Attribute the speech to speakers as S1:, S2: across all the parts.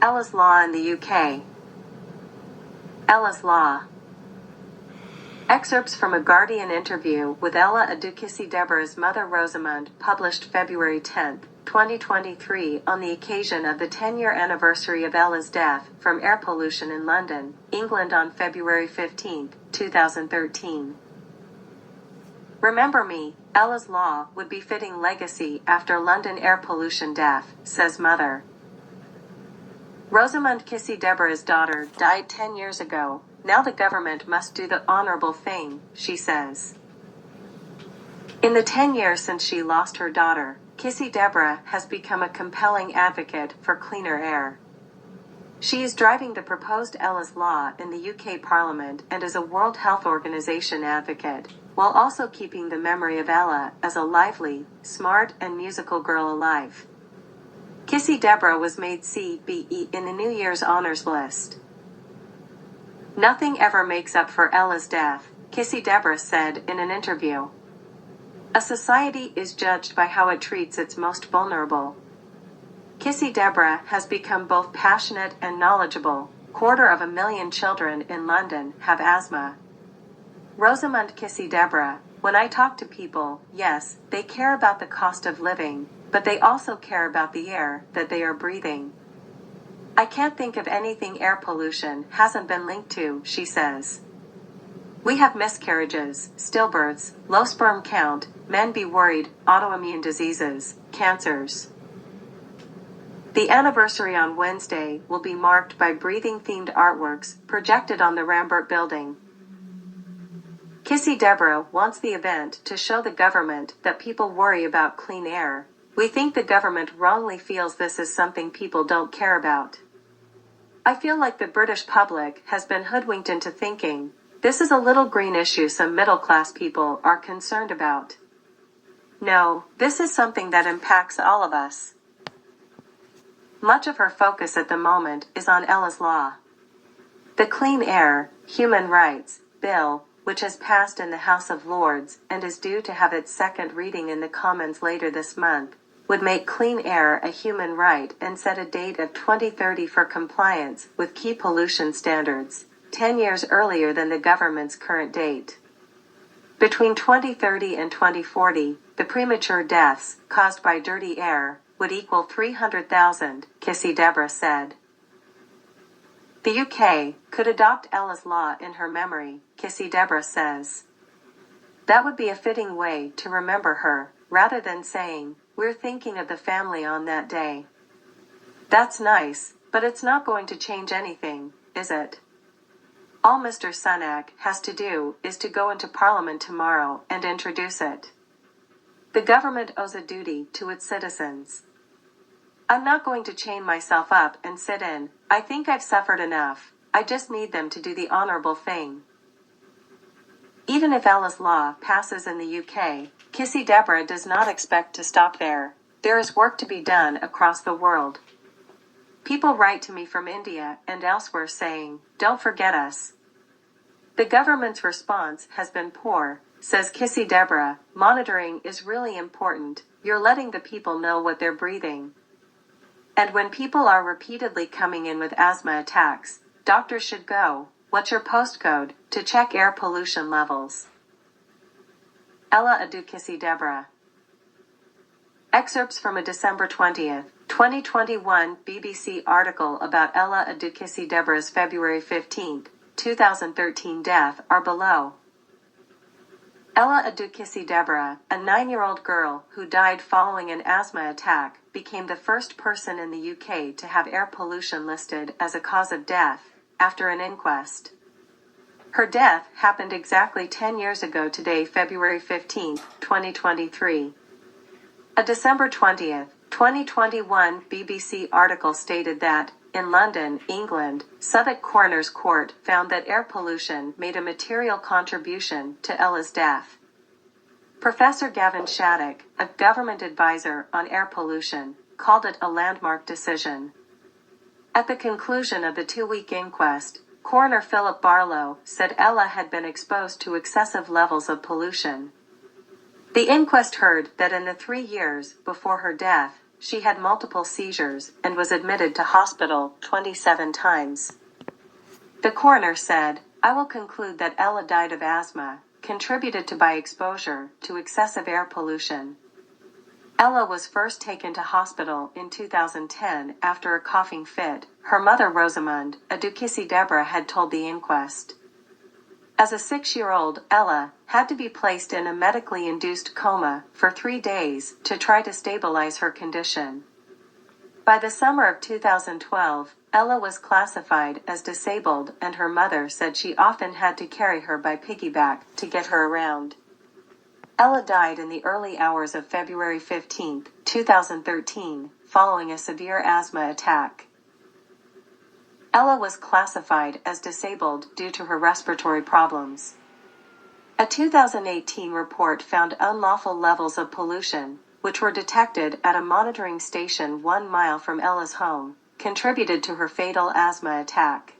S1: Ella's Law in the UK. Ella's Law. Excerpts from a Guardian interview with Ella Adukisi-Debrah's mother Rosamund, published February 10, 2023, on the occasion of the 10-year anniversary of Ella's death from air pollution in London, England on February 15, 2013. Remember me, Ella's Law would be fitting legacy after London air pollution death, says mother. Rosamund Kisi-Debrah's daughter died 10 years ago. Now the government must do the honorable thing, she says. In the 10 years since she lost her daughter, Kisi-Debrah has become a compelling advocate for cleaner air. She is driving the proposed Ella's Law in the UK Parliament and is a World Health Organization advocate, while also keeping the memory of Ella as a lively, smart and musical girl alive. Kisi-Debrah was made CBE in the New Year's Honours list. Nothing ever makes up for Ella's death, Kisi-Debrah said in an interview. A society is judged by how it treats its most vulnerable. Kisi-Debrah has become both passionate and knowledgeable. 250,000 children in London have asthma. Rosamund Kisi-Debrah, when I talk to people, yes, they care about the cost of living, but they also care about the air that they are breathing. I can't think of anything air pollution hasn't been linked to, she says. We have miscarriages, stillbirths, low sperm count, men be worried, autoimmune diseases, cancers. The anniversary on Wednesday will be marked by breathing-themed artworks projected on the Rambert building. Kisi-Debrah wants the event to show the government that people worry about clean air. We think the government wrongly feels this is something people don't care about. I feel like the British public has been hoodwinked into thinking this is a little green issue some middle-class people are concerned about. No, this is something that impacts all of us. Much of her focus at the moment is on Ella's Law. The Clean Air, Human Rights Bill, which has passed in the House of Lords and is due to have its second reading in the Commons later this month, would make clean air a human right and set a date of 2030 for compliance with key pollution standards, 10 years earlier than the government's current date. Between 2030 and 2040, the premature deaths caused by dirty air would equal 300,000, Kisi-Debrah said. The UK could adopt Ella's Law in her memory, Kisi-Debrah says. That would be a fitting way to remember her, rather than saying, we're thinking of the family on that day. That's nice, but it's not going to change anything, is it? All Mr. Sunak has to do is to go into Parliament tomorrow and introduce it. The government owes a duty to its citizens. I'm not going to chain myself up and sit in. I think I've suffered enough. I just need them to do the honorable thing. Even if Ella's Law passes in the UK, Kisi-Debrah does not expect to stop there. There is work to be done across the world. People write to me from India and elsewhere saying, don't forget us. The government's response has been poor, says Kisi-Debrah. Monitoring is really important. You're letting the people know what they're breathing. And when people are repeatedly coming in with asthma attacks, doctors should go, what's your postcode, to check air pollution levels. Ella Adukisi-Debrah. Excerpts from a December 20, 2021 BBC article about Ella Adukisi-Debrah's February 15, 2013 death are below. Ella Adukisi-Debrah, a 9-year-old girl who died following an asthma attack, became the first person in the UK to have air pollution listed as a cause of death after an inquest. Her death happened exactly 10 years ago today, February 15, 2023. A December 20, 2021 BBC article stated that, in London, England, Southwark Coroner's Court found that air pollution made a material contribution to Ella's death. Professor Gavin Shattuck, a government advisor on air pollution, called it a landmark decision. At the conclusion of the 2-week inquest, Coroner Philip Barlow said Ella had been exposed to excessive levels of pollution. The inquest heard that in the 3 years before her death, She had multiple seizures and was admitted to hospital 27 times. The coroner said, "I will conclude that Ella died of asthma, contributed to by exposure to excessive air pollution." Ella was first taken to hospital in 2010 after a coughing fit, her mother Rosamund, a Duquesne Deborah, had told the inquest. As a 6-year-old, Ella had to be placed in a medically induced coma for 3 days to try to stabilize her condition. By the summer of 2012, Ella was classified as disabled, and her mother said she often had to carry her by piggyback to get her around. Ella died in the early hours of February 15, 2013, following a severe asthma attack. Ella was classified as disabled due to her respiratory problems. A 2018 report found unlawful levels of pollution, which were detected at a monitoring station 1 mile from Ella's home, contributed to her fatal asthma attack.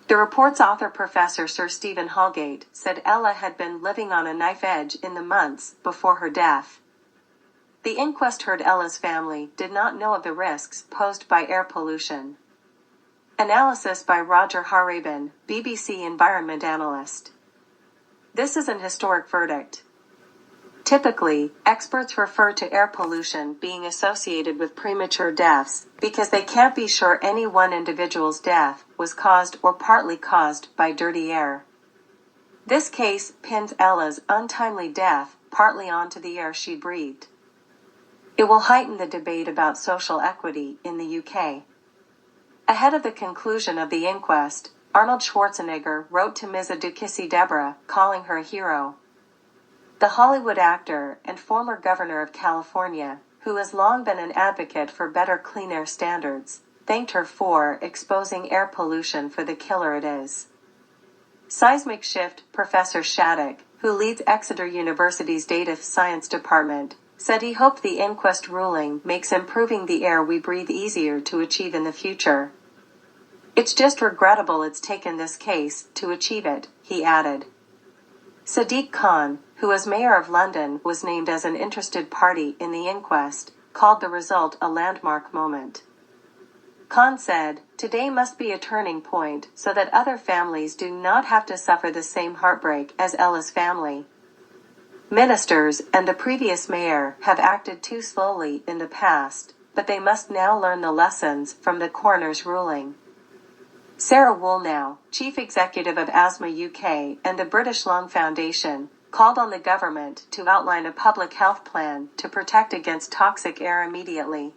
S1: The report's author, Professor Sir Stephen Holgate, said Ella had been living on a knife edge in the months before her death. The inquest heard Ella's family did not know of the risks posed by air pollution. Analysis by Roger Harabin, BBC Environment Analyst. This is an historic verdict. Typically, experts refer to air pollution being associated with premature deaths because they can't be sure any one individual's death was caused or partly caused by dirty air. This case pins Ella's untimely death partly onto the air she breathed. It will heighten the debate about social equity in the UK. Ahead of the conclusion of the inquest, Arnold Schwarzenegger wrote to Ms. Duquesne Deborah, calling her a hero. The Hollywood actor and former governor of California, who has long been an advocate for better clean air standards, thanked her for exposing air pollution for the killer it is. Seismic Shift Professor Shattuck, who leads Exeter University's Data Science Department, said he hoped the inquest ruling makes improving the air we breathe easier to achieve in the future. "It's just regrettable it's taken this case to achieve it," he added. Sadiq Khan, who as mayor of London was named as an interested party in the inquest, called the result a landmark moment. Khan said, "Today must be a turning point so that other families do not have to suffer the same heartbreak as Ella's family. Ministers and the previous mayor have acted too slowly in the past, but they must now learn the lessons from the coroner's ruling." Sarah Woolnow, chief executive of Asthma UK and the British Lung Foundation, called on the government to outline a public health plan to protect against toxic air immediately.